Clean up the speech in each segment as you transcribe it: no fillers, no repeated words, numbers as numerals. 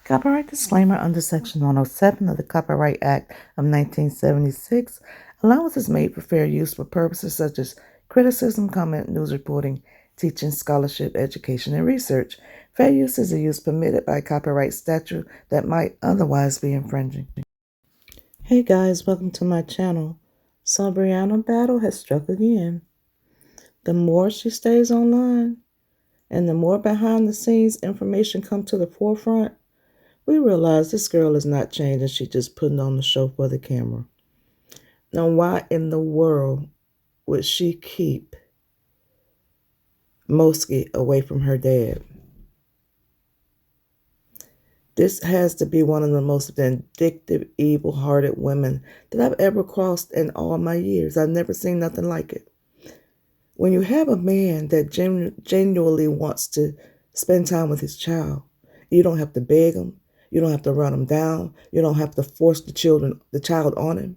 Copyright disclaimer under Section 107 of the Copyright Act of 1976. Allowance is made for fair use for purposes such as criticism, comment, news reporting, teaching, scholarship, education, and research. Fair use is a use permitted by copyright statute that might otherwise be infringing. Hey guys, welcome to my channel. So Briana battle has struck again. The more she stays online and the more behind the scenes information comes to the forefront, we realize this girl is not changing. She's just putting on the show for the camera. Now, why in the world would she keep Mosky away from her dad? This has to be one of the most vindictive, evil-hearted women that I've ever crossed in all my years. I've never seen nothing like it. When you have a man that genuinely wants to spend time with his child, you don't have to beg him. You don't have to run him down. You don't have to force the child on him.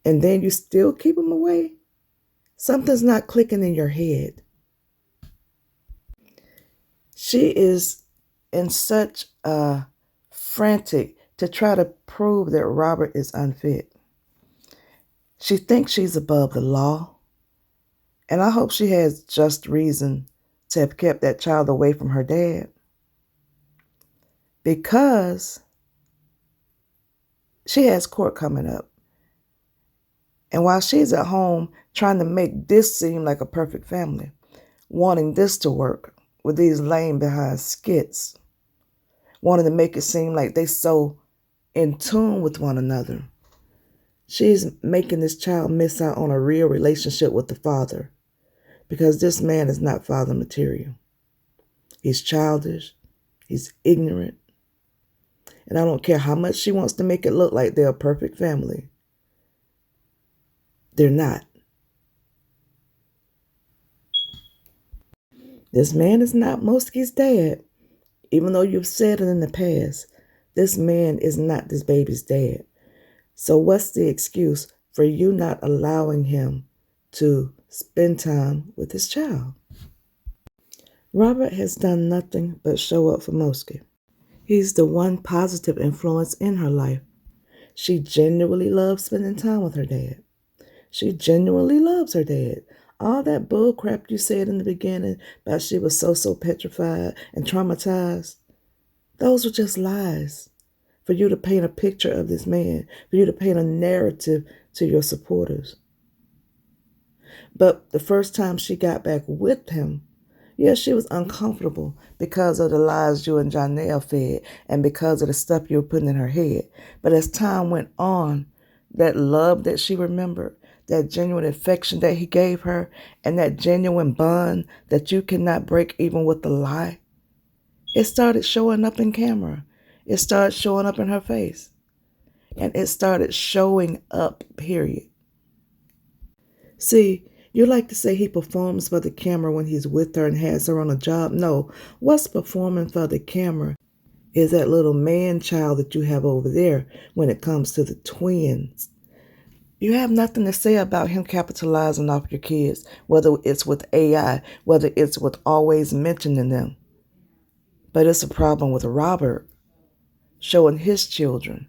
And then you still keep him away? Something's not clicking in your head. She is in such a frantic to try to prove that Robert is unfit. She thinks she's above the law. And I hope she has just reason to have kept that child away from her dad. Because she has court coming up. And while she's at home trying to make this seem like a perfect family, wanting this to work with these lame behind skits, wanting to make it seem like they so in tune with one another, she's making this child miss out on a real relationship with the father, because this man is not father material. He's childish. He's ignorant. And I don't care how much she wants to make it look like they're a perfect family. They're not. This man is not Mosky's dad. Even though you've said it in the past, this man is not this baby's dad. So what's the excuse for you not allowing him to spend time with his child? Robert has done nothing but show up for Mosky. He's the one positive influence in her life. She genuinely loves spending time with her dad. She genuinely loves her dad. All that bull crap you said in the beginning about she was so petrified and traumatized, those were just lies for you to paint a picture of this man, for you to paint a narrative to your supporters. But the first time she got back with him, yes, she was uncomfortable because of the lies you and Janelle fed and because of the stuff you were putting in her head. But as time went on, that love that she remembered, that genuine affection that he gave her, and that genuine bond that you cannot break even with a lie, it started showing up in camera. It started showing up in her face. And it started showing up, period. See, you like to say he performs for the camera when he's with her and has her on a job. No, what's performing for the camera is that little man child that you have over there when it comes to the twins. You have nothing to say about him capitalizing off your kids, whether it's with AI, whether it's with always mentioning them. But it's a problem with Robert showing his children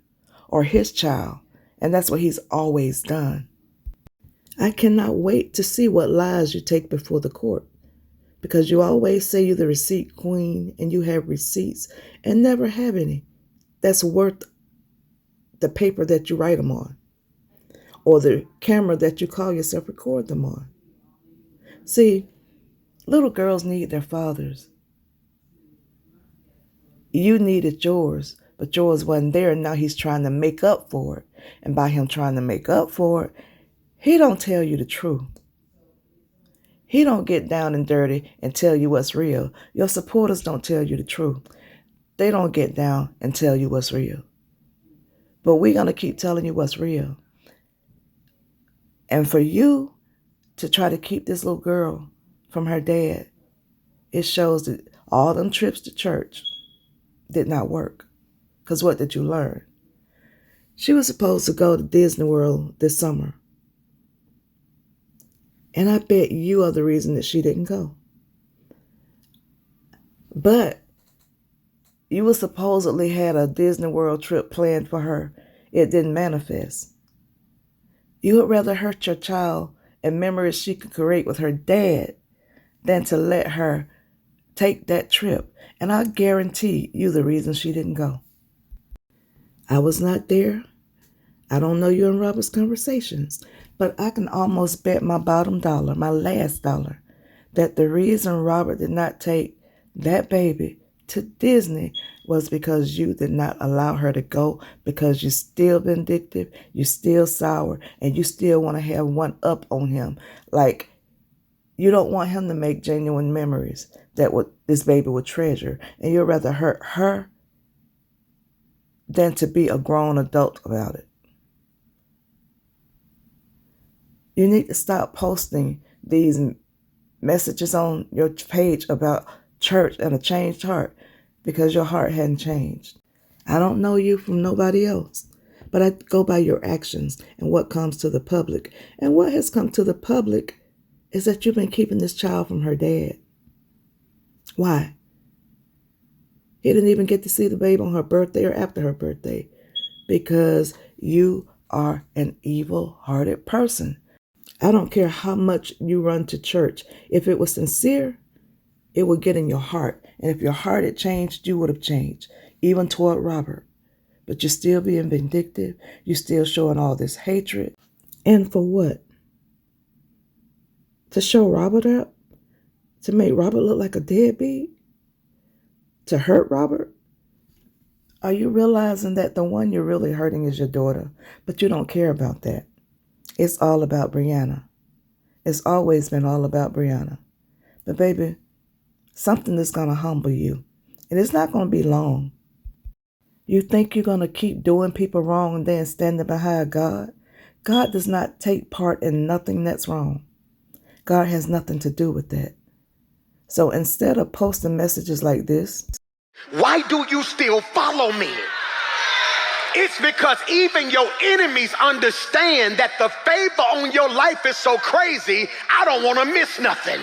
or his child, and that's what he's always done. I cannot wait to see what lies you take before the court, because you always say you're the receipt queen and you have receipts and never have any that's worth the paper that you write them on or the camera that you call yourself record them on. See, little girls need their fathers. You needed yours, but yours wasn't there, and now he's trying to make up for it. And by him trying to make up for it, he don't tell you the truth. He don't get down and dirty and tell you what's real. Your supporters don't tell you the truth. They don't get down and tell you what's real. But we're going to keep telling you what's real. And for you to try to keep this little girl from her dad, it shows that all them trips to church did not work. Because what did you learn? She was supposed to go to Disney World this summer. And I bet you are the reason that she didn't go. But You supposedly had a Disney World trip planned for her. It didn't manifest. You would rather hurt your child and memories she could create with her dad than to let her take that trip. And I guarantee you the reason she didn't go. I was not there. I don't know you and Robert's conversations, but I can almost bet my bottom dollar, my last dollar, that the reason Robert did not take that baby to Disney was because you did not allow her to go, because you're still vindictive, you're still sour, and you still want to have one up on him. Like, you don't want him to make genuine memories that this baby would treasure, and you'd rather hurt her than to be a grown adult about it. You need to stop posting these messages on your page about church and a changed heart because your heart hadn't changed. I don't know you from nobody else, but I go by your actions and what comes to the public. And what has come to the public is that you've been keeping this child from her dad. Why? He didn't even get to see the babe on her birthday or after her birthday because you are an evil-hearted person. I don't care how much you run to church. If it was sincere, it would get in your heart. And if your heart had changed, you would have changed, even toward Robert. But you're still being vindictive. You're still showing all this hatred. And for what? To show Robert up? To make Robert look like a deadbeat? To hurt Robert? Are you realizing that the one you're really hurting is your daughter? But you don't care about that. It's all about Briana. It's always been all about Briana. But baby, something is going to humble you. And it's not going to be long. You think you're going to keep doing people wrong and then standing behind God? God does not take part in nothing that's wrong. God has nothing to do with that. So instead of posting messages like this, why do you still follow me? It's because even your enemies understand that the favor on your life is so crazy, I don't want to miss nothing.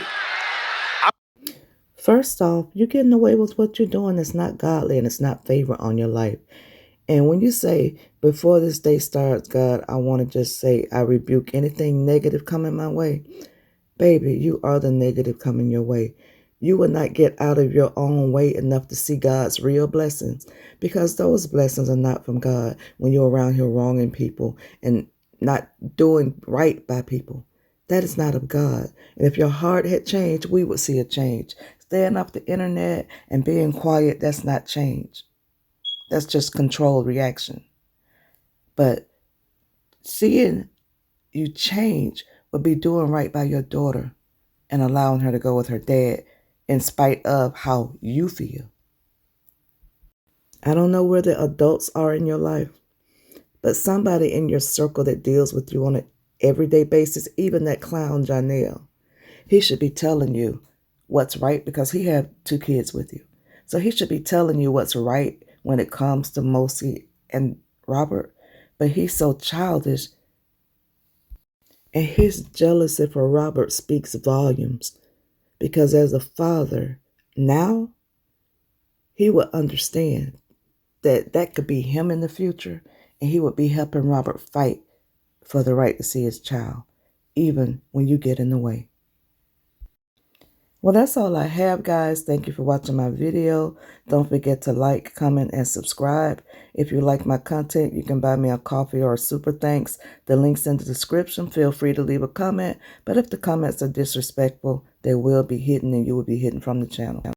First off, you're getting away with what you're doing. It's not godly and it's not favor on your life. And when you say, before this day starts, God, I want to just say, I rebuke anything negative coming my way. Baby, you are the negative coming your way. You will not get out of your own way enough to see God's real blessings, because those blessings are not from God when you're around here wronging people and not doing right by people. That is not of God. And if your heart had changed, we would see a change. Staying off the internet and being quiet, that's not change. That's just controlled reaction. But seeing you change would be doing right by your daughter and allowing her to go with her dad in spite of how you feel. I don't know where the adults are in your life, but somebody in your circle that deals with you on an everyday basis, even that clown Janelle, he should be telling you what's right because he have 2 kids with you. So he should be telling you what's right when it comes to Mosi and Robert. But he's so childish, and his jealousy for Robert speaks volumes. Because as a father, now, he would understand that that could be him in the future, and he would be helping Robert fight for the right to see his child, even when you get in the way. Well, that's all I have, guys. Thank you for watching my video. Don't forget to like, comment, and subscribe. If you like my content, you can buy me a coffee or a super thanks. The link's in the description. Feel free to leave a comment. But if the comments are disrespectful, they will be hidden and you will be hidden from the channel.